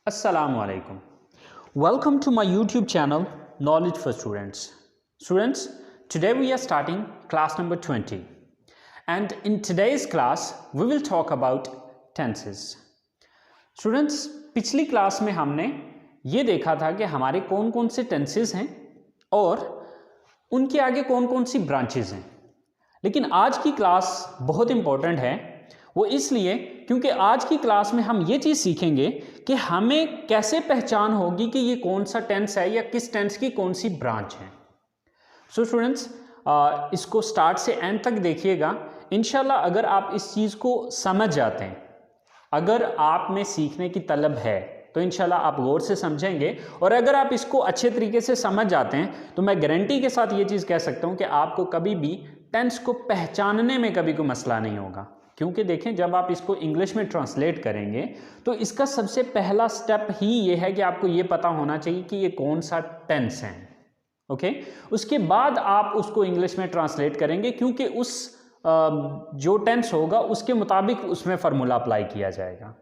Assalamu alaikum. Welcome to my YouTube channel Knowledge for Students. Students, today we are starting class number 20. And in today's class, we will talk about tenses. Students, पिछली class में हमने ये देखा था कि हमारे कौन कौन से टेंसेस हैं और उनके आगे कौन कौन सी ब्रांचेस हैं। लेकिन आज की क्लास बहुत इंपॉर्टेंट है, वो इसलिए क्योंकि आज की क्लास में हम ये चीज़ सीखेंगे कि हमें कैसे पहचान होगी कि ये कौन सा टेंस है या किस टेंस की कौन सी ब्रांच है। सो स्टूडेंट्स, इसको स्टार्ट से एंड तक देखिएगा। इंशाल्लाह अगर आप इस चीज़ को समझ जाते हैं, अगर आप में सीखने की तलब है तो इंशाल्लाह आप गौर से समझेंगे, और अगर आप इसको अच्छे तरीके से समझ जाते हैं तो मैं गारंटी के साथ ये चीज़ कह सकता हूँ कि आपको कभी भी टेंस को पहचानने में कभी कोई मसला नहीं होगा। क्योंकि देखें, जब आप इसको इंग्लिश में ट्रांसलेट करेंगे तो इसका सबसे पहला स्टेप ही ये है कि आपको ये पता होना चाहिए कि ये कौन सा टेंस है। ओके, उसके बाद आप उसको इंग्लिश में ट्रांसलेट करेंगे, क्योंकि उस जो टेंस होगा उसके मुताबिक उसमें फार्मूला अप्लाई किया जाएगा।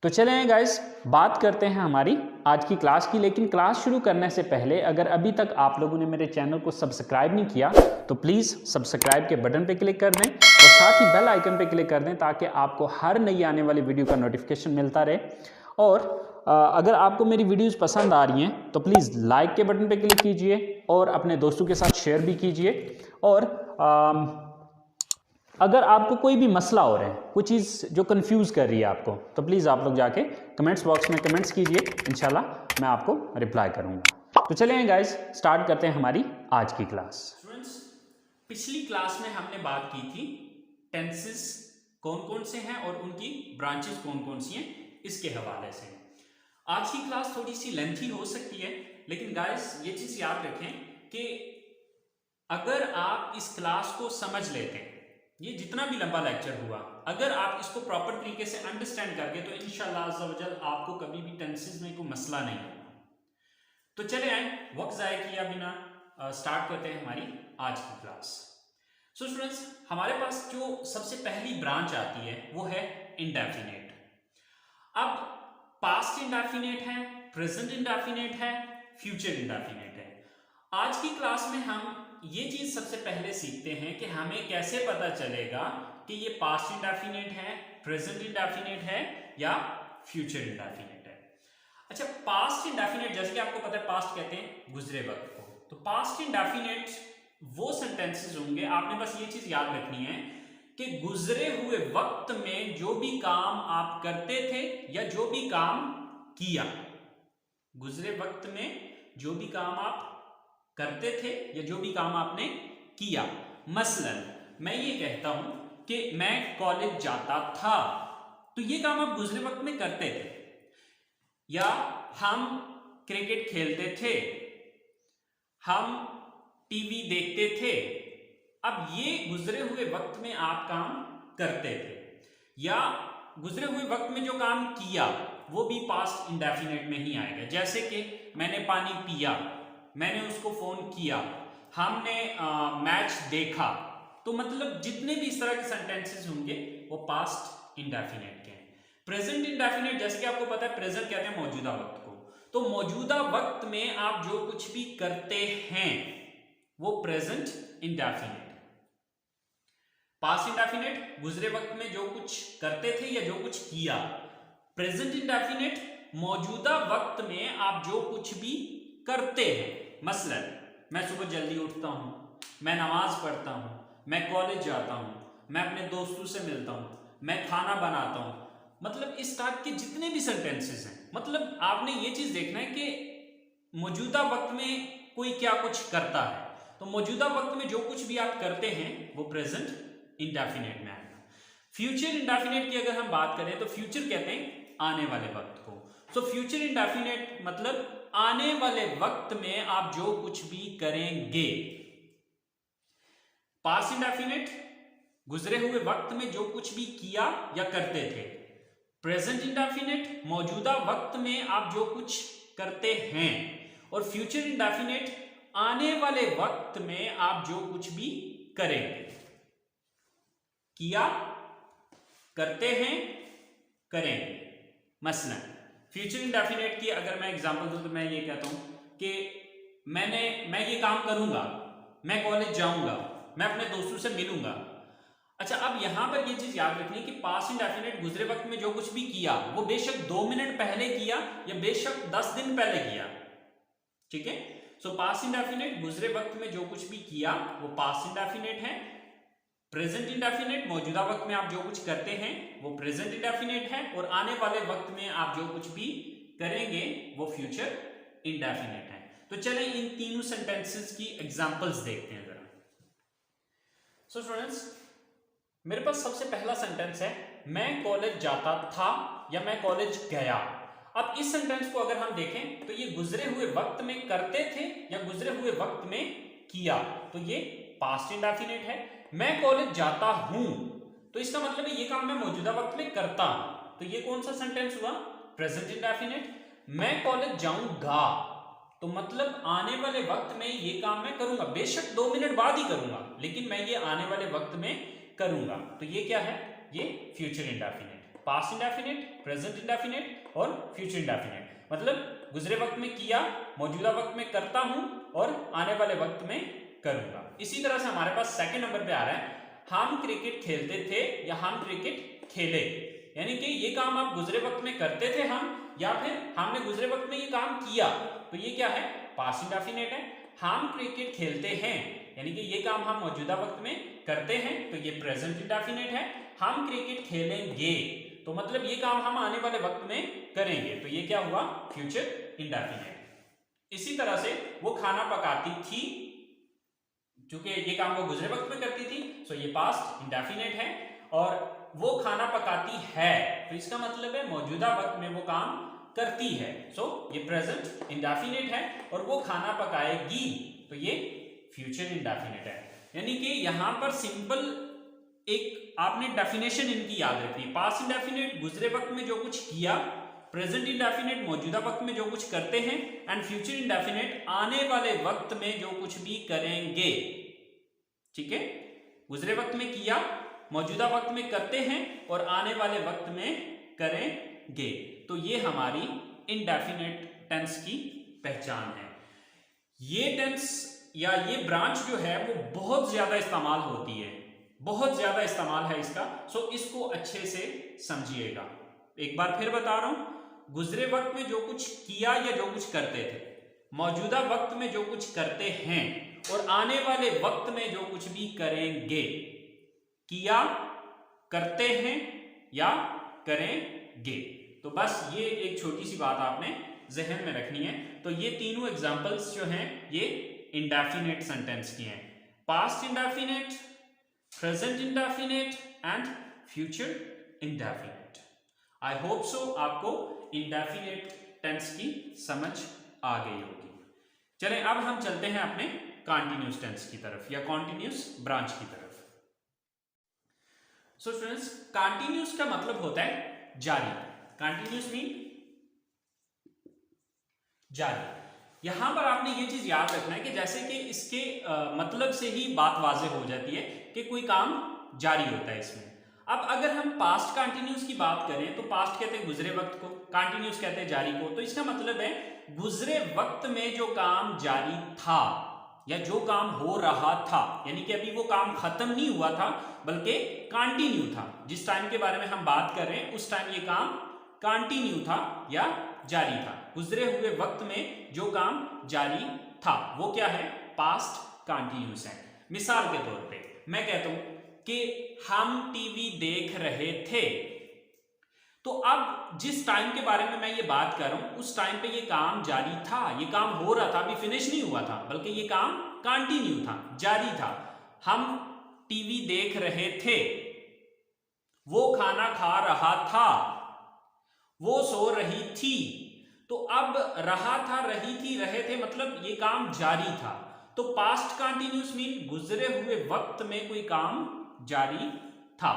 तो चलें गाइस, बात करते हैं हमारी आज की क्लास की। लेकिन क्लास शुरू करने से पहले अगर अभी तक आप लोगों ने मेरे चैनल को सब्सक्राइब नहीं किया तो प्लीज़ सब्सक्राइब के बटन पे क्लिक कर दें और साथ ही बेल आइकन पे क्लिक कर दें, ताकि आपको हर नई आने वाली वीडियो का नोटिफिकेशन मिलता रहे। और अगर आपको मेरी वीडियोस पसंद आ रही हैं तो प्लीज़ लाइक के बटन पे क्लिक कीजिए और अपने दोस्तों के साथ शेयर भी कीजिए। और अगर आपको कोई भी मसला हो रहा है, कोई चीज़ जो कंफ्यूज कर रही है आपको, तो प्लीज़ आप लोग जाके कमेंट्स बॉक्स में कमेंट्स कीजिए, इंशाल्लाह मैं आपको रिप्लाई करूंगा। तो चलें गाइस, स्टार्ट करते हैं हमारी आज की क्लास। स्टूडेंट्स, पिछली क्लास में हमने बात की थी टेंसेस कौन कौन से हैं और उनकी ब्रांचेस कौन कौन सी हैं, इसके हवाले से। आज की क्लास थोड़ी सी लेंथी हो सकती है, लेकिन गाइस ये चीज़ याद रखें कि अगर आप इस क्लास को समझ लेते हैं, ये जितना भी लंबा लेक्चर हुआ, अगर आप इसको प्रॉपर तरीके से अंडरस्टैंड करके तो इंशाल्लाह अज़्ज़ा वजल आपको कभी भी टेंसेस में कोई मसला नहीं होगा। तो चले आए, वक्त ज़ाया किया बिना स्टार्ट करते हैं हमारी आज की क्लास। सो स्टूडेंट्स, हमारे पास जो सबसे पहली ब्रांच आती है वो है इंडेफिनेट। अब पास्ट इंडेफिनेट है, प्रेजेंट इंडेफिनेट है, फ्यूचर इंडेफिनेट है। आज की क्लास में हम ये चीज सबसे पहले सीखते हैं कि हमें कैसे पता चलेगा कि ये पास्ट इंडेफिनेट है, प्रेजेंट इंडेफिनेट है या फ्यूचर इंडेफिनेट है। अच्छा, पास्ट इंडेफिनेट, जैसे कि आपको पता है पास्ट कहते हैं गुजरे वक्त को, तो पास्ट इंडेफिनेट वो सेंटेंसेस होंगे, आपने बस ये चीज याद रखनी है कि गुजरे हुए वक्त में जो भी काम आप करते थे या जो भी काम किया, गुजरे वक्त में जो भी काम आप करते थे या जो भी काम आपने किया। मसलन मैं ये कहता हूं कि मैं कॉलेज जाता था, तो ये काम आप गुजरे वक्त में करते थे। या हम क्रिकेट खेलते थे, हम टीवी देखते थे, अब ये गुजरे हुए वक्त में आप काम करते थे। या गुजरे हुए वक्त में जो काम किया वो भी पास्ट इंडेफिनेट में ही आएगा। जैसे कि मैंने पानी पिया, मैंने उसको फोन किया, हमने मैच देखा, तो मतलब जितने भी इस तरह के सेंटेंसेस होंगे वो पास्ट इंडेफिनेट के हैं। प्रेजेंट इंडेफिनेट, जैसे कि आपको पता है प्रेजेंट कहते हैं मौजूदा वक्त को, तो मौजूदा वक्त में आप जो कुछ भी करते हैं वो प्रेजेंट इंडेफिनेट। पास्ट इंडेफिनेट गुजरे वक्त में जो कुछ करते थे या जो कुछ किया। प्रेजेंट इंडेफिनेट मौजूदा वक्त में आप जो कुछ भी करते हैं। मसलन मैं सुबह जल्दी उठता हूं, मैं नमाज पढ़ता हूं, मैं कॉलेज जाता हूं, मैं अपने दोस्तों से मिलता हूं, मैं खाना बनाता हूं। मतलब इस टाइप के जितने भी सेंटेंसेस हैं, मतलब आपने ये चीज देखना है कि मौजूदा वक्त में कोई क्या कुछ करता है, तो मौजूदा वक्त में जो कुछ भी आप करते हैं वो प्रेजेंट इंडेफिनेट में आएगा। फ्यूचर इंडेफिनेट की अगर हम बात करें तो फ्यूचर कहते हैं आने वाले वक्त को। सो फ्यूचर इंडेफिनेट मतलब आने वाले वक्त में आप जो कुछ भी करेंगे। पास्ट इंडेफिनेट गुजरे हुए वक्त में जो कुछ भी किया या करते थे। प्रेजेंट इंडेफिनेट मौजूदा वक्त में आप जो कुछ करते हैं। और फ्यूचर इंडेफिनेट आने वाले वक्त में आप जो कुछ भी करेंगे। किया, करते हैं, करेंगे। मसलन फ्यूचर इंडेफिनेट की अगर मैं एग्जांपल दूं तो मैं ये कहता हूं कि मैं ये काम करूंगा, मैं कॉलेज जाऊंगा, मैं अपने दोस्तों से मिलूंगा। अच्छा, अब यहां पर ये चीज याद रखनी कि पास्ट इंडेफिनेट गुजरे वक्त में जो कुछ भी किया वो बेशक 2 मिनट पहले किया या बेशक 10 दिन पहले किया, ठीक है। सो पास्ट इंडेफिनेट गुजरे वक्त में जो कुछ भी किया वो पास्ट इंडेफिनेट है। प्रेजेंट इंडेफिनेट मौजूदा वक्त में आप जो कुछ करते हैं वो प्रेजेंट इंडेफिनेट है, और आने वाले वक्त में आप जो कुछ भी करेंगे वो फ्यूचर इंडेफिनेट है। तो चलें इन तीनों सेंटेंसेस की एग्जांपल्स देखते हैं जरा। सो स्टूडेंट्स, मेरे पास सबसे पहला सेंटेंस है, मैं कॉलेज जाता था या मैं कॉलेज गया। अब इस सेंटेंस को अगर हम देखें तो ये गुजरे हुए वक्त में करते थे या गुजरे हुए वक्त में किया, तो ये पास्ट इंडेफिनेट है। मैं कॉलेज जाता हूं तो इसका मतलब है ये काम मैं मौजूदा वक्त में करता हूं, तो ये कौन सा सेंटेंस हुआ? Present indefinite. मैं कॉलेज जाऊंगा तो मतलब आने वाले वक्त में ये काम मैं करूंगा, बेशक 2 मिनट बाद ही करूंगा, लेकिन मैं ये आने वाले वक्त में करूंगा। तो ये क्या है? ये future indefinite. Past indefinite, present indefinite और फ्यूचर इंडेफिनेट, मतलब गुजरे वक्त में किया, मौजूदा वक्त में करता हूं और आने वाले वक्त में करूंगा। इसी तरह से हमारे पास सेकंड नंबर पे आ रहा है, हम क्रिकेट खेलते थे या हम क्रिकेट खेले। यानी कि ये काम आप गुजरे वक्त में करते थे हम, या फिर हमने गुजरे वक्त में ये काम किया, तो ये क्या है? पास्ट इंडेफिनेट है। हम क्रिकेट खेलते हैं यानी कि ये काम हम मौजूदा वक्त में करते हैं, तो ये प्रेजेंट इंडेफिनेट है। हम क्रिकेट खेलेंगे तो मतलब ये काम हम आने वाले वक्त में करेंगे, तो ये क्या हुआ? Future indefinite. इसी तरह से वो खाना पकाती थी, चूंकि ये काम वो गुजरे वक्त में करती थी, सो ये पास्ट इंडेफिनेट है। और वो खाना पकाती है तो इसका मतलब है मौजूदा वक्त में वो काम करती है, सो ये प्रेजेंट इंडेफिनेट है। और वो खाना पकाएगी तो ये फ्यूचर इंडेफिनेट है। यानी कि यहां पर सिंपल एक आपने डेफिनेशन इनकी याद रखनी है। पास्ट इंडेफिनेट गुजरे वक्त में जो कुछ किया, प्रेजेंट इंडेफिनेट मौजूदा वक्त में जो कुछ करते हैं, एंड फ्यूचर इंडेफिनेट आने वाले वक्त में जो कुछ भी करेंगे, ठीक है। गुजरे वक्त में किया, मौजूदा वक्त में करते हैं और आने वाले वक्त में करेंगे, तो ये हमारी इंडेफिनेट टेंस की पहचान है। ये टेंस या ये ब्रांच जो है वो बहुत ज्यादा इस्तेमाल होती है, बहुत ज्यादा इस्तेमाल है इसका, सो इसको अच्छे से समझिएगा। एक बार फिर बता रहा हूं, गुजरे वक्त में जो कुछ किया या जो कुछ करते थे, मौजूदा वक्त में जो कुछ करते हैं और आने वाले वक्त में जो कुछ भी करेंगे। किया, करते हैं या करेंगे, तो बस ये एक छोटी सी बात आपने जहन में रखनी है। तो ये तीनों एग्जांपल्स जो हैं ये इंडेफिनेट सेंटेंस की हैं, past indefinite, present indefinite and future indefinite. I hope so आपको इंडेफिनेट टेंस की समझ आ गई होगी। चलें अब हम चलते हैं अपने कॉन्टिन्यूस टेंस की तरफ या कॉन्टिन्यूस ब्रांच की तरफ। सो स्टूडेंट्स, कॉन्टिन्यूस का मतलब होता है जारी। कॉन्टिन्यूस मीन जारी। यहां पर आपने ये चीज याद रखना है कि जैसे कि इसके मतलब से ही बात वाज़ेह हो जाती है कि कोई काम जारी होता है इसमें। अब अगर हम पास्ट कंटिन्यूस की बात करें तो पास्ट कहते हैं गुजरे वक्त को, कंटिन्यूस कहते हैं जारी को, तो इसका मतलब है गुजरे वक्त में जो काम जारी था या जो काम हो रहा था, यानी कि अभी वो काम खत्म नहीं हुआ था बल्कि कंटिन्यू था। जिस टाइम के बारे में हम बात कर रहे हैं उस टाइम ये काम कंटिन्यू था या जारी था। गुजरे हुए वक्त में जो काम जारी था वो क्या है? पास्ट कंटिन्यूस है। मिसाल के तौर पे मैं कहता हूं कि हम टीवी देख रहे थे, तो अब जिस टाइम के बारे में मैं ये बात कर रहा हूं उस टाइम पे ये काम जारी था, ये काम हो रहा था, अभी फिनिश नहीं हुआ था बल्कि ये काम कंटिन्यू था, जारी था। हम टीवी देख रहे थे, वो खाना खा रहा था, वो सो रही थी। तो अब रहा था, रही थी, रहे थे मतलब ये काम जारी था। तो पास्ट कंटिन्यूस मीन गुजरे हुए वक्त में कोई काम जारी था।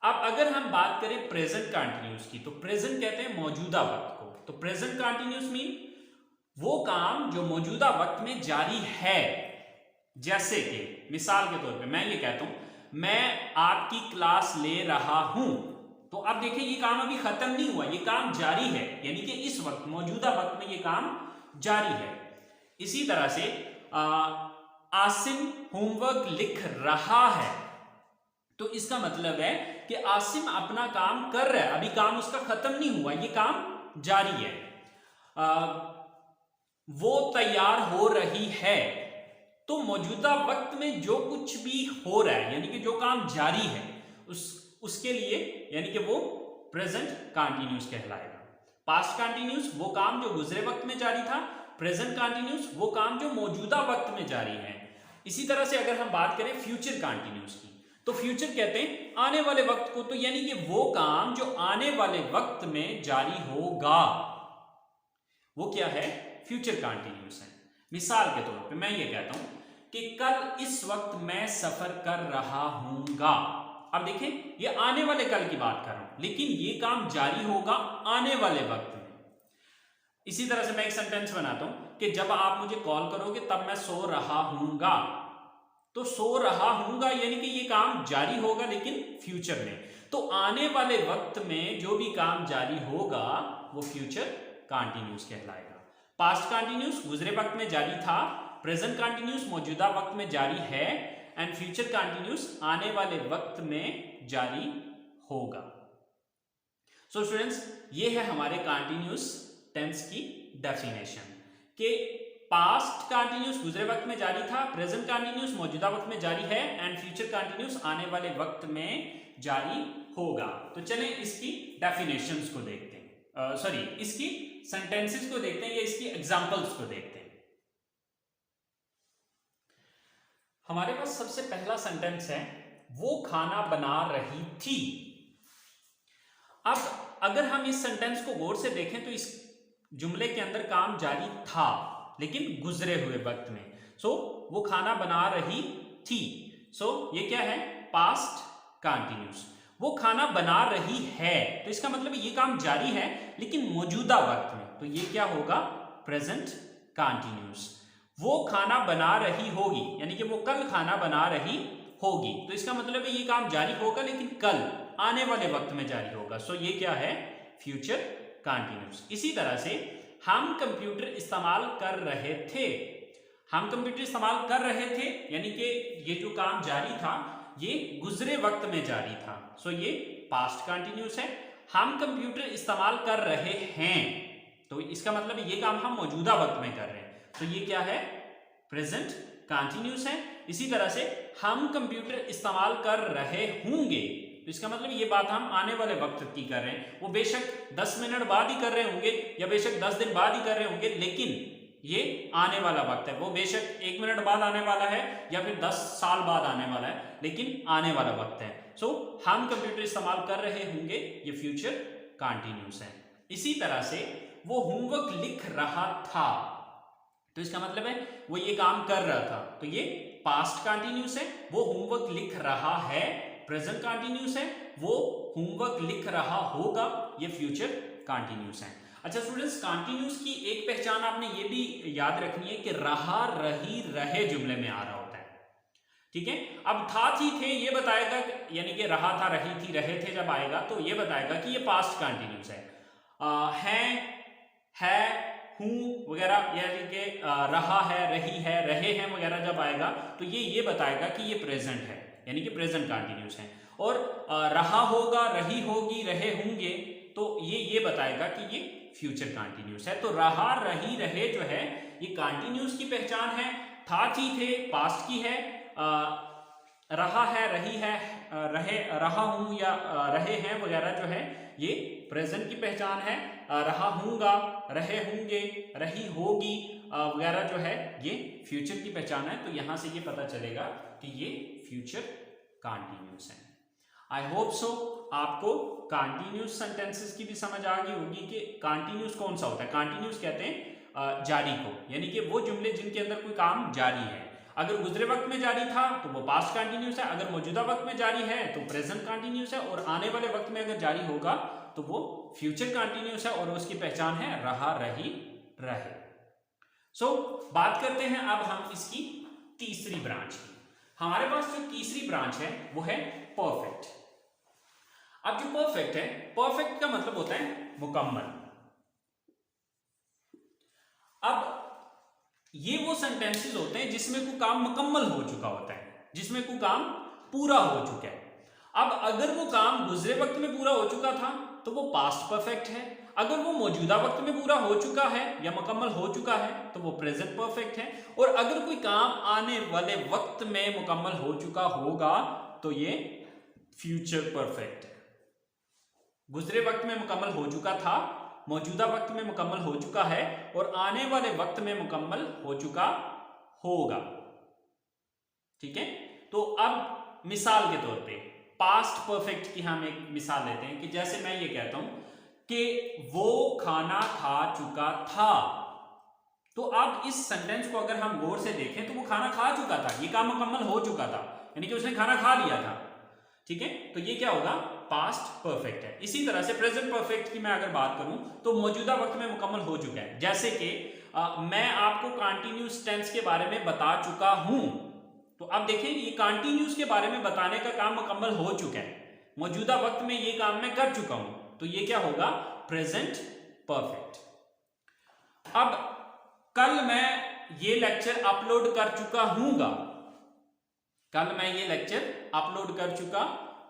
अब अगर हम बात करें प्रेजेंट कंटिन्यूस की, तो प्रेजेंट कहते हैं मौजूदा वक्त को। तो प्रेजेंट कंटिन्यूस मीन वो काम जो मौजूदा वक्त में जारी है। जैसे कि मिसाल के तौर पे मैं ये कहता हूं मैं आपकी क्लास ले रहा हूं, तो अब देखिए ये काम अभी खत्म नहीं हुआ, ये काम जारी है, यानी कि इस वक्त मौजूदा वक्त में ये काम जारी है। इसी तरह से आसिम होमवर्क लिख रहा है, तो इसका मतलब है कि आसिम अपना काम कर रहा है, अभी काम उसका खत्म नहीं हुआ, ये काम जारी है। वो तैयार हो रही है, तो मौजूदा वक्त में जो कुछ भी हो रहा है यानी कि जो काम जारी है उसके लिए यानी कि वो प्रेजेंट कंटिन्यूस कहलाएगा। पास्ट कंटिन्यूस वो काम जो गुजरे वक्त में जारी था, प्रेजेंट कंटिन्यूस वो काम जो मौजूदा वक्त में जारी है। इसी तरह से अगर हम बात करें फ्यूचर कंटिन्यूस की, तो फ्यूचर कहते हैं आने वाले वक्त को, तो यानी कि वो काम जो आने वाले वक्त में जारी होगा वो क्या है, फ्यूचर कंटिन्यूस है। मिसाल के तौर पे मैं ये कहता हूं कि कल इस वक्त मैं सफर कर रहा हूंगा। अब देखिए ये आने वाले कल की बात कर रहा हूं, लेकिन ये काम जारी होगा आने वाले वक्त में। इसी तरह से मैं एक सेंटेंस बनाता हूं कि जब आप मुझे कॉल करोगे तब मैं सो रहा हूंगा, तो सो रहा हूंगा यानी कि ये काम जारी होगा लेकिन फ्यूचर में। तो आने वाले वक्त में जो भी काम जारी होगा वो फ्यूचर कंटिन्यूस कहलाएगा। पास्ट कंटिन्यूस गुजरे वक्त में जारी था, प्रेजेंट कंटिन्यूस मौजूदा वक्त में जारी है, एंड फ्यूचर कंटिन्यूस आने वाले वक्त में जारी होगा। सो स्टूडेंट्स ये है हमारे कंटिन्यूस टेंस की डेफिनेशन कि पास्ट कंटिन्यूस गुजरे वक्त में जारी था, प्रेजेंट कंटिन्यूस मौजूदा वक्त में जारी है, एंड फ्यूचर कंटिन्यूस आने वाले वक्त में जारी होगा। तो चलें इसकी डेफिनेशंस को देखते हैं, इसकी सेंटेंसेस को देखते हैं या इसकी एग्जांपल्स को देखते हैं। हमारे पास सबसे पहला सेंटेंस है वो खाना बना रही थी। अब अगर हम इस सेंटेंस को गौर से देखें तो इस जुमले के अंदर काम जारी था लेकिन गुजरे हुए वक्त में। वो खाना बना रही थी, ये क्या है, पास्ट कंटिन्यूस। वो खाना बना रही है, तो इसका मतलब ये काम जारी है लेकिन मौजूदा वक्त में, तो ये क्या होगा, प्रेजेंट कंटिन्यूस। वो खाना बना रही होगी यानी कि वो कल खाना बना रही होगी, तो इसका मतलब ये काम जारी होगा लेकिन कल आने वाले वक्त में जारी होगा। ये क्या है, फ्यूचर कंटिन्यूस। इसी तरह से हम कंप्यूटर इस्तेमाल कर रहे थे, हम कंप्यूटर इस्तेमाल कर रहे थे यानी कि ये जो काम जारी था ये गुजरे वक्त में जारी था, ये पास्ट कंटिन्यूस है। हम कंप्यूटर इस्तेमाल कर रहे हैं, तो इसका मतलब ये काम हम मौजूदा वक्त में कर रहे हैं, तो ये क्या है, प्रेजेंट कंटिन्यूस है। इसी तरह से हम कंप्यूटर इस्तेमाल कर रहे होंगे, तो इसका मतलब ये बात हम आने वाले वक्त की कर रहे हैं। वो बेशक 10 मिनट बाद ही कर रहे होंगे या बेशक 10 दिन बाद ही कर रहे होंगे, लेकिन ये आने वाला वक्त है। वो बेशक 1 मिनट बाद आने वाला है या फिर 10 साल बाद आने वाला है, लेकिन आने वाला वक्त है। हम कंप्यूटर इस्तेमाल कर रहे होंगे, ये फ्यूचर कंटिन्यूस है। इसी तरह से वो होमवर्क लिख रहा था, तो इसका मतलब है वो ये काम कर रहा था, तो ये पास्ट कंटिन्यूस है। वो होमवर्क लिख रहा है, प्रेजेंट कंटिन्यूस है। वो होमवर्क लिख रहा होगा, ये फ्यूचर कंटिन्यूस है। अच्छा स्टूडेंट्स, कंटिन्यूस की एक पहचान आपने ये भी याद रखनी है कि रहा, रही, रहे जुमले में आ रहा होता है, ठीक है। अब था, थी, थे ये बताएगा, यानी कि रहा था, रही थी, रहे थे जब आएगा तो ये बताएगा कि ये पास्ट कंटिन्यूस है। है, हूं वगैरह, यानी कि रहा है, रही है, रहे हैं वगैरह जब आएगा तो ये बताएगा कि ये प्रेजेंट है, यानी कि प्रेजेंट कंटिन्यूस है। और रहा होगा, रही होगी, रहे होंगे, तो ये बताएगा कि ये फ्यूचर कंटिन्यूस है। तो रहा, रही, रहे जो है ये कंटिन्यूस की पहचान है। था, थी, थे पास्ट की है। रहा है, रही है, रहा हूं या रहे हैं वगैरह जो है ये प्रेजेंट की पहचान है। रहा हूंगा, रहे होंगे, रही होगी वगैरह जो है ये फ्यूचर की पहचान है। तो यहां से ये पता चलेगा कि ये फ्यूचर कंटिन्यूस है। आई होप सो आपको कंटिन्यूस सेंटेंसेस की भी समझ आ गई होगी कि कंटिन्यूस कौन सा होता है। कंटिन्यूस कहते हैं जारी को, यानी कि वो जुमले जिनके अंदर कोई काम जारी है। अगर गुजरे वक्त में जारी था तो वो पास्ट कंटिन्यूस है, अगर मौजूदा वक्त में जारी है तो प्रेजेंट कंटिन्यूस है, और आने वाले वक्त में अगर जारी होगा तो वो फ्यूचर कंटिन्यूस है और उसकी पहचान है रहा, रही, रहे। बात करते हैं अब हम इसकी तीसरी ब्रांच की। हमारे पास जो तीसरी ब्रांच है वो है परफेक्ट। अब जो परफेक्ट है, परफेक्ट का मतलब होता है मुकम्मल। अब ये वो सेंटेंसेस होते हैं जिसमें कोई काम मुकम्मल हो चुका होता है, जिसमें कोई काम पूरा हो चुका है। अब अगर वो काम गुजरे वक्त में पूरा हो चुका था तो वो पास्ट परफेक्ट है, अगर वो मौजूदा वक्त में पूरा हो चुका है या मुकम्मल हो चुका है तो वो प्रेजेंट परफेक्ट है, और अगर कोई काम आने वाले वक्त में मुकम्मल हो चुका होगा तो ये फ्यूचर परफेक्ट है। गुजरे वक्त में मुकम्मल हो चुका था, मौजूदा वक्त में मुकम्मल हो चुका है और आने वाले वक्त में मुकम्मल हो चुका होगा। ठीक है, तो अब मिसाल के तौर पे पास्ट परफेक्ट की हम एक मिसाल लेते हैं कि जैसे मैं ये कहता हूं कि वो खाना खा चुका था, तो अब इस सेंटेंस को अगर हम गौर से देखें तो वो खाना खा चुका था, ये काम मुकम्मल हो चुका था, यानी कि उसने खाना खा लिया था। ठीक है, तो ये क्या होगा, पास्ट परफेक्ट है। इसी तरह से प्रेजेंट परफेक्ट की मैं अगर बात करूं तो मौजूदा वक्त में मुकम्मल हो चुका है, जैसे कि मैं आपको कंटीन्यूअस टेंस के बारे में बता चुका हूं, तो अब देखें ये कंटीन्यूअस के बारे में बताने का काम मुकम्मल हो चुका है, मौजूदा वक्त में ये काम मैं कर चुका हूं, तो ये क्या होगा, प्रेजेंट परफेक्ट। अब कल मैं ये लेक्चर अपलोड कर चुका हूंगा, कल मैं ये लेक्चर अपलोड कर चुका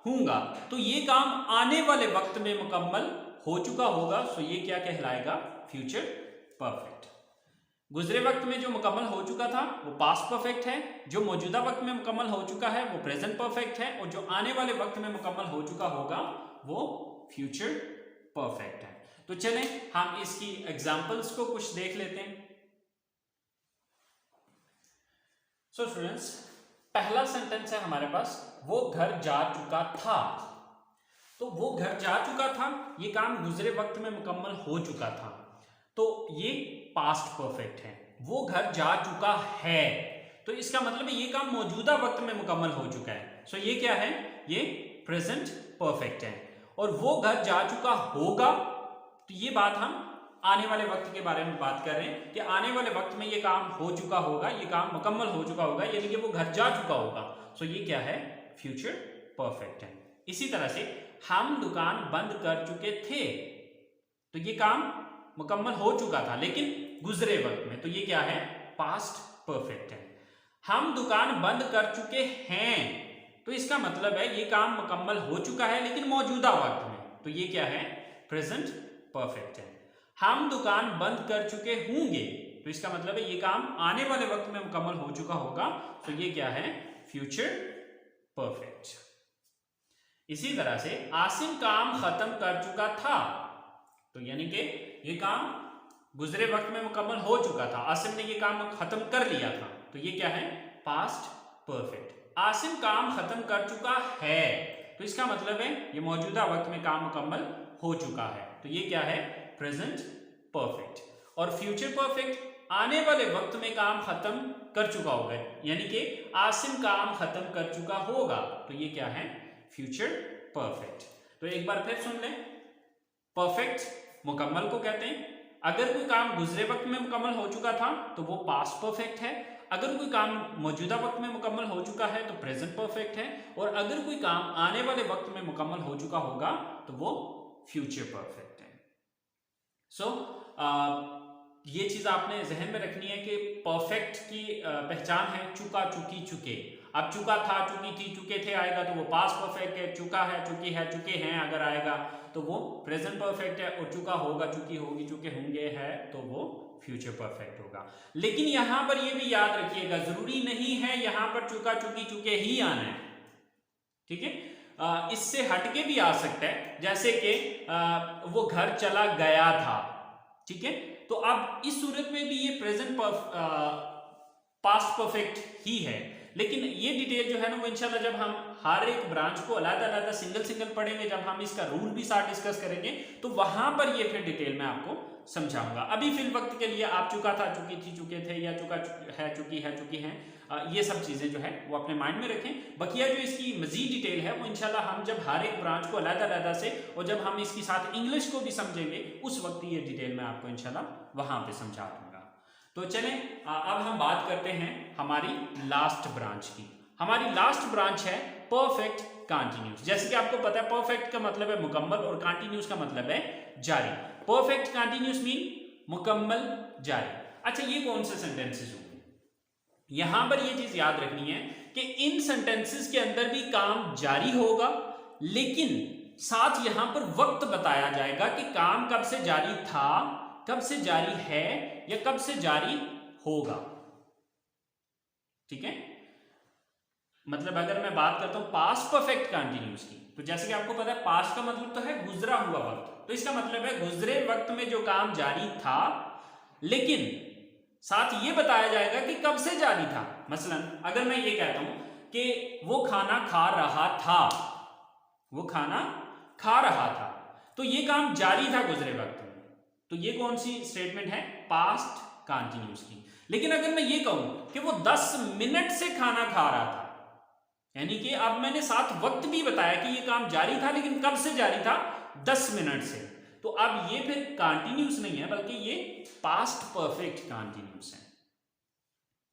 हूंगा, तो ये काम आने वाले वक्त में मुकम्मल हो चुका होगा, सो ये क्या कहलाएगा, फ्यूचर परफेक्ट। गुजरे वक्त में जो मुकम्मल हो चुका था वो पास्ट परफेक्ट है, जो मौजूदा वक्त में मुकम्मल हो चुका है वो प्रेजेंट परफेक्ट है, और जो आने वाले वक्त में मुकम्मल हो चुका होगा वो फ्यूचर परफेक्ट है। तो चलें हम इसकी एग्जांपल्स को कुछ देख लेते हैं। सो स्टूडेंट्स, पहला सेंटेंस है हमारे पास, वो घर जा चुका था। तो वो घर जा चुका था, ये काम गुजरे वक्त में मुकम्मल हो चुका था, तो ये पास्ट परफेक्ट है। वो घर जा चुका है, तो इसका मतलब है ये काम मौजूदा वक्त में मुकम्मल हो चुका है, सो ये क्या है, ये प्रेजेंट परफेक्ट है। और वो घर जा चुका होगा, तो ये बात हम आने वाले वक्त के बारे में बात कर रहे हैं कि आने वाले वक्त में ये काम हो चुका होगा, ये काम मुकम्मल हो चुका होगा, यानी कि वो घर जा चुका होगा, सो ये क्या है, फ्यूचर परफेक्ट है। इसी तरह से हम दुकान बंद कर चुके थे, तो ये काम मुकम्मल हो चुका था लेकिन गुजरे वक्त में, तो ये क्या है, पास्ट परफेक्ट है। हम दुकान बंद कर चुके हैं, तो इसका मतलब है ये काम मुकम्मल हो चुका है लेकिन मौजूदा वक्त में, तो ये क्या है, प्रेजेंट परफेक्ट है। हम दुकान बंद कर चुके होंगे, तो इसका मतलब है ये काम आने वाले वक्त में मुकम्मल हो चुका होगा, तो ये क्या है, फ्यूचर परफेक्ट। इसी तरह से आसिम काम खत्म कर चुका था, तो यानी कि ये काम गुजरे वक्त में मुकम्मल हो चुका था, आसिम ने ये काम खत्म कर लिया था, तो ये क्या है, पास्ट परफेक्ट। आसिम काम खत्म कर चुका है, तो इसका मतलब है ये मौजूदा वक्त में काम मुकम्मल हो चुका है, तो ये क्या है, प्रेजेंट परफेक्ट। और फ्यूचर परफेक्ट आने वाले वक्त में काम खत्म कर चुका होगा, यानी कि आसिम काम खत्म कर चुका होगा, तो ये क्या है, फ्यूचर परफेक्ट। तो एक बार फिर सुन लें, परफेक्ट मुकम्मल को कहते हैं, अगर कोई काम गुजरे वक्त में मुकम्मल हो चुका था तो वो पास्ट परफेक्ट है, अगर कोई काम मौजूदा वक्त में मुकम्मल हो चुका है तो प्रेजेंट परफेक्ट है, और अगर कोई काम आने वाले वक्त में मुकम्मल हो चुका होगा तो वो फ्यूचर परफेक्ट है। सो ये चीज आपने जहन में रखनी है कि परफेक्ट की पहचान है चुका, चुकी, चुके। अब चुका था, चुकी थी, चुके थे आएगा तो वो पास्ट परफेक्ट है, चुका है, चुकी है, चुके हैं अगर आएगा तो वो प्रेजेंट परफेक्ट है, और चुका होगा, चुकी होगी, चुके होंगे है तो वो फ्यूचर परफेक्ट होगा। लेकिन यहां पर ये भी याद रखिएगा, जरूरी नहीं है यहां पर चुका, चुकी, चुके ही आना है, ठीक है, इससे हटके भी आ सकता है, जैसे कि वो घर चला गया था, ठीक है, तो अब इस सूरत में भी ये प्रेजेंट पास्ट परफेक्ट ही है। लेकिन ये डिटेल जो है ना वो इंशाल्लाह जब हम हर एक ब्रांच को अलग-अलग सिंगल पढ़ेंगे, जब हम इसका रूल भी साथ डिस्कस करेंगे तो वहां पर ये फिर डिटेल में आपको समझाऊंगा। अभी फिल वक्त के लिए आप चुका था, चुकी थी, चुके थे, या चुका है, चुकी हैं, ये सब चीजें जो है वो अपने माइंड में रखें। बकिया जो इसकी मजीद डिटेल है वो इंशाल्लाह हम जब हर एक ब्रांच को अलग-अलग से, और जब हम इसके साथ इंग्लिश को भी समझेंगे उस वक्त ये डिटेल में आपको इंशाल्लाह वहां पे समझा दूंगा। तो चलें अब हम बात करते हैं हमारी लास्ट ब्रांच की। हमारी लास्ट ब्रांच है परफेक्ट कंटिन्यूस। जैसे कि आपको पता है परफेक्ट का मतलब है मुकम्मल और कंटिन्यूस का मतलब है जारी। परफेक्ट कंटिन्यूस मीन मुकम्मल जारी। अच्छा, ये कौन से सेंटेंसेस होंगे? यहां पर ये चीज याद रखनी है कि इन सेंटेंसेस के अंदर भी काम जारी होगा, लेकिन साथ यहां पर वक्त बताया जाएगा कि काम कब से जारी था, कब से जारी है या कब से जारी होगा। ठीक है, मतलब अगर मैं बात करता हूं पास्ट परफेक्ट कंटिन्यूस की, तो जैसे कि आपको पता है पास्ट का मतलब तो है गुजरा हुआ वक्त, तो इसका मतलब है गुजरे वक्त में जो काम जारी था, लेकिन साथ ये बताया जाएगा कि कब से जारी था। मसलन अगर मैं ये कहता हूं कि वो खाना खा रहा था, वो खाना खा रहा था, तो ये काम जारी था गुजरे वक्त में, तो ये कौन सी स्टेटमेंट है? पास्ट कंटिन्यूस की। लेकिन अगर मैं ये कहूं कि वो 10 मिनट से खाना खा रहा था, यानी कि अब मैंने साथ वक्त भी बताया कि ये काम जारी था, लेकिन कब से जारी था? 10 मिनट से, तो अब ये फिर कंटिन्यूस नहीं है बल्कि ये पास्ट परफेक्ट कंटिन्यूस है।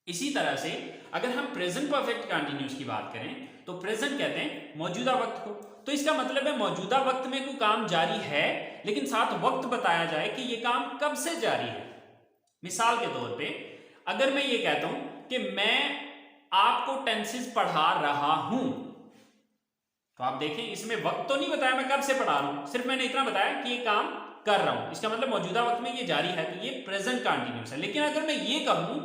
इसी तरह से अगर हम प्रेजेंट परफेक्ट कंटिन्यूस की बात करें तो प्रेजेंट कहते हैं मौजूदा वक्त को, तो इसका मतलब है मौजूदा वक्त में कोई काम जारी है, लेकिन साथ वक्त बताया जाए कि ये काम कब से जारी है। मिसाल के तौर पे अगर मैं ये कहता हूं कि मैं आपको टेंसेस पढ़ा रहा हूं, तो आप देखें इसमें वक्त तो नहीं बताया मैं कब से पढ़ा रहा हूं, सिर्फ मैंने इतना बताया कि ये काम कर रहा हूं, इसका मतलब मौजूदा वक्त में ये जारी है, तो ये प्रेजेंट कंटिन्यूस है। लेकिन अगर मैं ये कहूं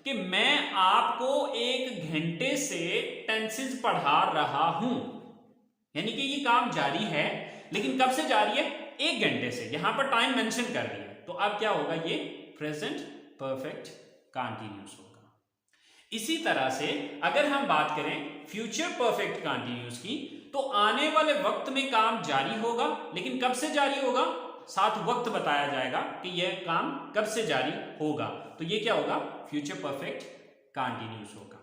कि मैं आपको 1 घंटे से टेंसेस पढ़ा रहा हूं, यानी कि ये काम जारी है, लेकिन कब से जारी है? 1 घंटे से, यहां पर टाइम मेंशन कर दिया, तो अब क्या होगा? ये प्रेजेंट परफेक्ट कंटिन्यूस होगा। इसी तरह से अगर हम बात करें फ्यूचर परफेक्ट कंटिन्यूस की, तो आने वाले वक्त में काम जारी होगा, लेकिन कब से जारी होगा? साथ वक्त बताया जाएगा कि यह काम कब से जारी होगा, तो ये क्या होगा? फ्यूचर परफेक्ट कंटिन्यूस होगा।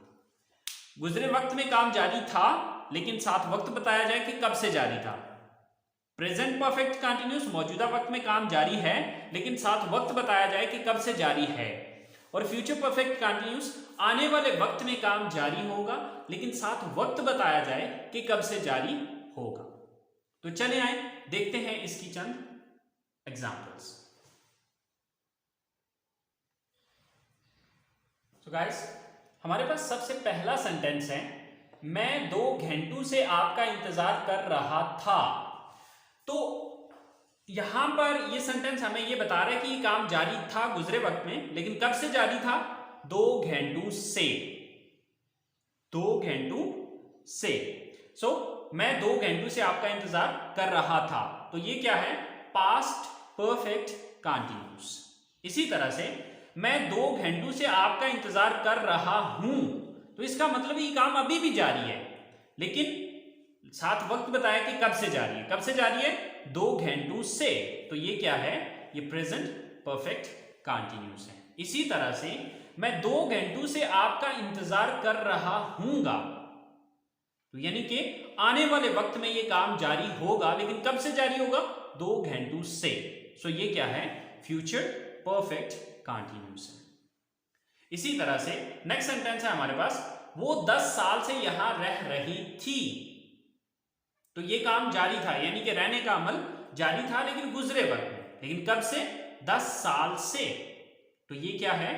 गुजरे वक्त में काम जारी था, लेकिन साथ वक्त बताया जाए कि कब से जारी था। प्रेजेंट परफेक्ट कंटिन्यूस मौजूदा वक्त में काम जारी है, लेकिन साथ वक्त बताया जाए कि कब से जारी है। और फ्यूचर परफेक्ट कंटिन्यूस आने वाले वक्त में काम जारी होगा, लेकिन साथ वक्त बताया जाए कि कब से जारी होगा। तो चले आए देखते हैं इसकी चंद एग्जांपल्स। तो गाइस हमारे पास सबसे पहला सेंटेंस है, मैं 2 घंटों से आपका इंतजार कर रहा था। तो यहां पर ये सेंटेंस हमें ये बता रहा है कि ये काम जारी था गुजरे वक्त में, लेकिन कब से जारी था? 2 घंटों से, 2 घंटों से। सो मैं 2 घंटों से आपका इंतजार कर रहा था, तो ये क्या है? Past perfect continuous. इसी तरह से मैं 2 घंटों से आपका इंतजार कर रहा हूं, तो इसका मतलब ये काम अभी भी जारी है, लेकिन साथ वक्त बताया कि कब से जारी है। कब से जारी है? 2 घंटों से, तो ये क्या है? ये प्रेजेंट परफेक्ट कंटिन्यूस है। इसी तरह से मैं 2 घंटों से आपका इंतजार कर रहा हूंगा, तो यानी कि आने वाले वक्त में ये काम जारी होगा, लेकिन कब से जारी होगा? 2 घंटों से। सो ये क्या है? फ्यूचर परफेक्ट कंटिन्यूस है। इसी तरह से नेक्स्ट सेंटेंस है हमारे पास, वो 10 साल से यहां रह रही थी। तो ये काम जारी था, यानी कि रहने का अमल जारी था, लेकिन गुजरे वक्त में, लेकिन कब से? 10 साल से, तो ये क्या है?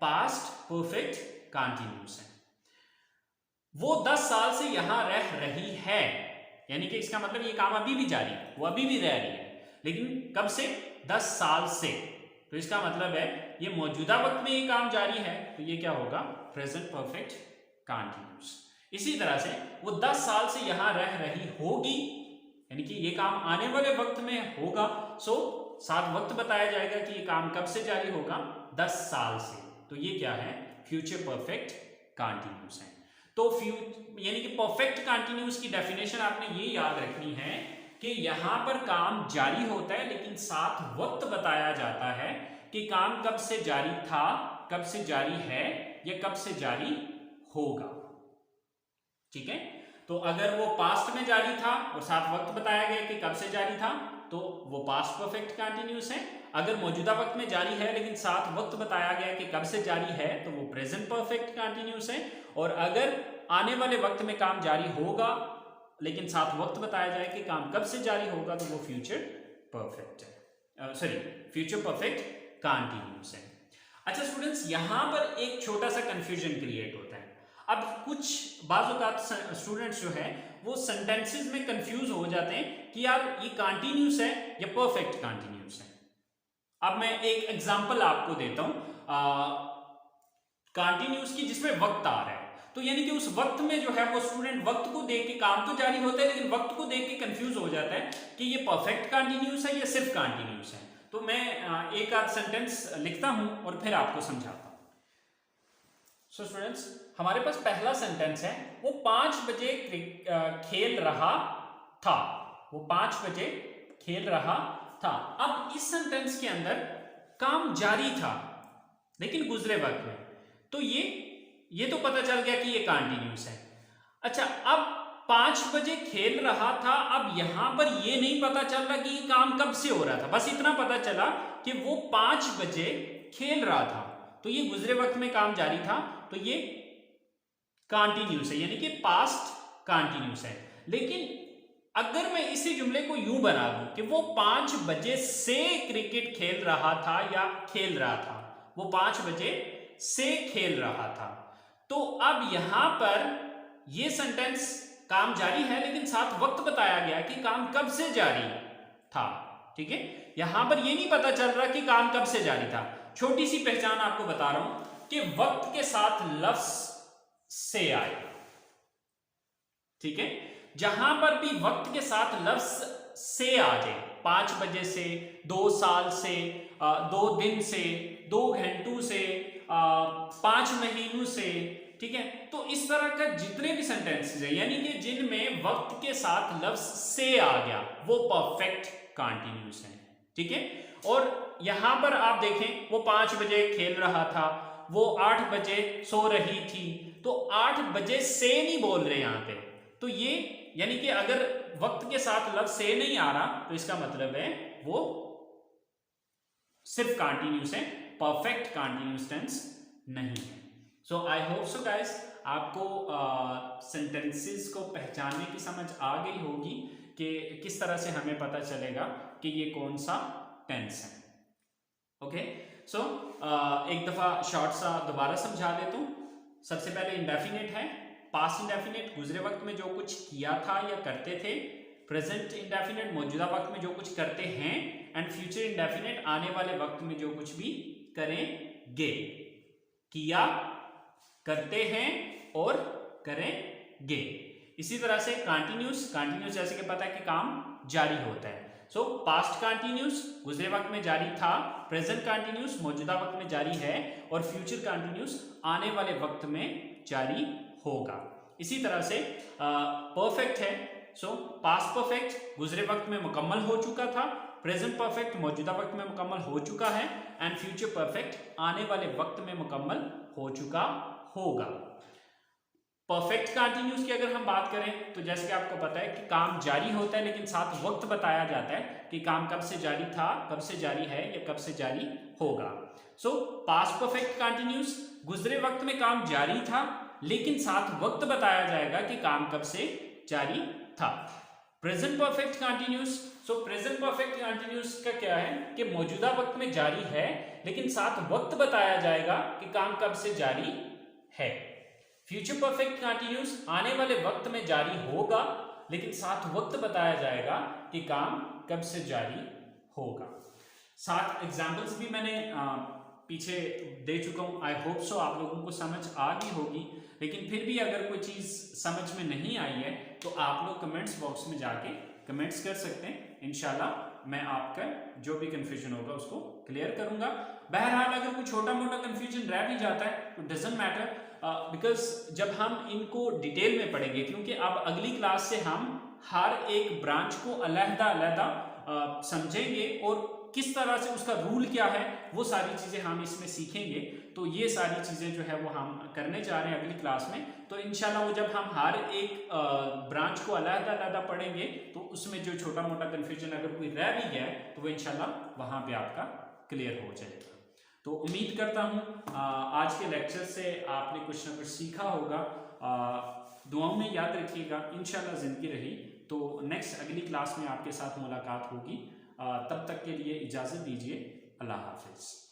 पास्ट परफेक्ट कंटिन्यूस है। वो 10 साल से यहां रह रही है, यानी कि इसका मतलब ये काम अभी भी जारी है, वो अभी भी रह रही है, लेकिन कब से? 10 साल से, तो इसका मतलब है ये मौजूदा वक्त में ये काम जारी है, तो ये क्या होगा? Present perfect continuous. इसी तरह से वो 10 साल से यहां रह रही होगी, यानी कि ये काम आने वाले वक्त में होगा, सो साथ वक्त बताया जाएगा कि ये काम कब से जारी होगा? 10 साल से, तो ये क्या है? फ्यूचर परफेक्ट कंटिन्यूस है। तो यानी कि परफेक्ट कंटिन्यूस की डेफिनेशन आपने ये याद रखनी है कि यहां पर काम जारी होता है, लेकिन साथ वक्त बताया जाता है कि काम कब से जारी था, कब से जारी है या कब से जारी होगा। ठीक है, तो अगर वो पास्ट में जारी था और साथ वक्त बताया गया कि कब से जारी था, तो वो पास्ट परफेक्ट कंटिन्यूस है। अगर मौजूदा वक्त में जारी है लेकिन साथ वक्त बताया गया कि कब से जारी है, तो वो प्रेजेंट परफेक्ट कंटिन्यूस है। और अगर आने वाले वक्त में काम जारी होगा लेकिन साथ वक्त बताया जाए कि काम कब से जारी होगा, तो वो फ्यूचर परफेक्ट है, सॉरी फ्यूचर परफेक्ट कंटिन्यूस है। अच्छा स्टूडेंट्स, यहां पर एक छोटा सा कंफ्यूजन क्रिएट होता है। अब कुछ बाज़ औक़ात स्टूडेंट्स जो है वो सेंटेंसेस में कंफ्यूज हो जाते हैं कि यार ये कंटिन्यूस है या परफेक्ट कंटिन्यूस है। अब मैं एक एग्जांपल आपको देता हूं कंटिन्यूस की जिसमें वक्त आ रहा है, तो यानी कि उस वक्त में जो है वो स्टूडेंट वक्त को देख के, काम तो जारी होता है लेकिन वक्त को देख के कंफ्यूज हो जाता है कि ये परफेक्ट कंटिन्यूस है या सिर्फ कंटिन्यूस है। तो मैं एक आध सेंटेंस लिखता हूं और फिर आपको समझाता हूं। सो स्टूडेंट्स, हमारे पास पहला सेंटेंस है, वो 5 बजे खेल रहा था। वो 5 बजे खेल रहा था। अब इस सेंटेंस के अंदर काम जारी था लेकिन गुजरे वक्त में, तो ये तो पता चल गया कि ये कंटिन्यूस है। अच्छा, अब 5 बजे खेल रहा था, अब यहां पर ये नहीं पता चल रहा कि ये काम कब से हो रहा था, बस इतना पता चला कि वो 5 बजे खेल रहा था, तो ये गुजरे वक्त में काम जारी था, तो ये कंटिन्यूस है, यानी कि पास्ट कंटिन्यूस है। लेकिन अगर मैं इसी जुमले को यूं बना दूं कि वो 5 बजे से क्रिकेट खेल रहा था या खेल रहा था, वो 5 बजे से खेल रहा था, तो अब यहां पर ये सेंटेंस काम जारी है लेकिन साथ वक्त बताया गया कि काम कब से जारी था। ठीक है, यहां पर ये नहीं पता चल रहा कि काम कब से जारी था। छोटी सी पहचान आपको बता रहा हूं कि वक्त के साथ लफ्ज से आए। ठीक है, जहां पर भी वक्त के साथ लफ्ज से आ जाए, 5 बजे से, 2 साल से, 2 दिन से, 2 घंटों से, 5 महीनों से, ठीक है, तो इस तरह का जितने भी सेंटेंसेस है यानी कि जिनमें वक्त के साथ लफ्ज से आ गया वो परफेक्ट कंटिन्यूस है। ठीक है, और यहां पर आप देखें वो 5 बजे खेल रहा था, वो 8 बजे सो रही थी, तो 8 बजे से नहीं बोल रहे यहां पे, तो ये यानी कि अगर वक्त के साथ लफ्ज से नहीं आ रहा तो इसका मतलब है वो सिर्फ कंटिन्यूस है, परफेक्ट कंटिन्यूस टेंस नहीं है। सो आई होप सो गाइस आपको सेंटेंसेस को पहचानने की समझ आ गई होगी कि किस तरह से हमें पता चलेगा कि ये कौन सा टेंस है। ओके, सो एक दफा शॉर्ट सा दोबारा समझा देता हूं। सबसे पहले इंडेफिनिट है, पास्ट इंडेफिनिट गुजरे वक्त में जो कुछ किया था या करते थे, प्रेजेंट इंडेफिनिट मौजूदा वक्त में जो कुछ करते हैं, एंड फ्यूचर इंडेफिनिट आने वाले वक्त में जो कुछ भी करेंगे। किया, करते हैं और करेंगे। इसी तरह से कंटिन्यूस, कंटिन्यूस जैसे कि पता है कि काम जारी होता है। सो पास्ट कंटिन्यूस गुजरे वक्त में जारी था, प्रेजेंट कंटिन्यूस मौजूदा वक्त में जारी है, और फ्यूचर कंटिन्यूस आने वाले वक्त में जारी होगा। इसी तरह से परफेक्ट है, सो पास्ट परफेक्ट गुजरे वक्त में मुकम्मल हो चुका था, प्रेजेंट परफेक्ट मौजूदा वक्त में मुकम्मल हो चुका है, एंड फ्यूचर परफेक्ट आने वाले वक्त में मुकम्मल हो चुका होगा। परफेक्ट कंटिन्यूस की अगर हम बात करें तो जैसे कि आपको पता है कि काम जारी होता है लेकिन साथ वक्त बताया जाता है कि काम कब से जारी था, कब से जारी है या कब से जारी होगा। सो पास्ट परफेक्ट कंटिन्यूस गुजरे वक्त में काम जारी था लेकिन साथ वक्त बताया जाएगा कि काम कब से जारी था। प्रेजेंट परफेक्ट कंटिन्यूस, सो प्रेजेंट परफेक्ट कंटिन्यूस का क्या है कि मौजूदा वक्त में जारी है लेकिन साथ वक्त बताया जाएगा कि काम कब से जारी है। फ्यूचर परफेक्ट कंटिन्यूस आने वाले वक्त में जारी होगा लेकिन साथ वक्त बताया जाएगा कि काम कब से जारी होगा। 7 एग्जाम्पल्स भी मैंने पीछे दे चुका हूं। आई होप सो आप लोगों को समझ आ गई होगी, लेकिन फिर भी अगर कोई चीज़ समझ में नहीं आई है तो आप लोग कमेंट्स बॉक्स में जाके कमेंट्स कर सकते हैं। इंशाल्लाह मैं आपका जो भी कंफ्यूजन होगा उसको क्लियर करूंगा। बहरहाल अगर कोई छोटा मोटा कंफ्यूजन रह भी जाता है तो डजंट मैटर, बिकॉज जब हम इनको डिटेल में पढ़ेंगे, क्योंकि अब अगली क्लास से हम हर एक ब्रांच को अलग-अलग समझेंगे और किस तरह से उसका रूल क्या है वो सारी चीज़ें हम इसमें सीखेंगे। तो ये सारी चीज़ें जो है वो हम करने जा रहे हैं अगली क्लास में। तो इंशाल्लाह वो जब हम हर एक ब्रांच को अलग-अलग पढ़ेंगे तो उसमें जो छोटा मोटा कन्फ्यूजन अगर कोई रह भी गया है तो वो इंशाल्लाह वहाँ पे आपका क्लियर हो जाएगा। तो उम्मीद करता हूँ आज के लेक्चर से आपने कुछ ना कुछ सीखा होगा। दुआओं में याद रखिएगा। इंशाल्लाह ज़िंदगी रही तो नेक्स्ट अगली क्लास में आपके साथ मुलाकात होगी। तब तक के लिए इजाज़त दीजिए। अल्लाह हाफिज़।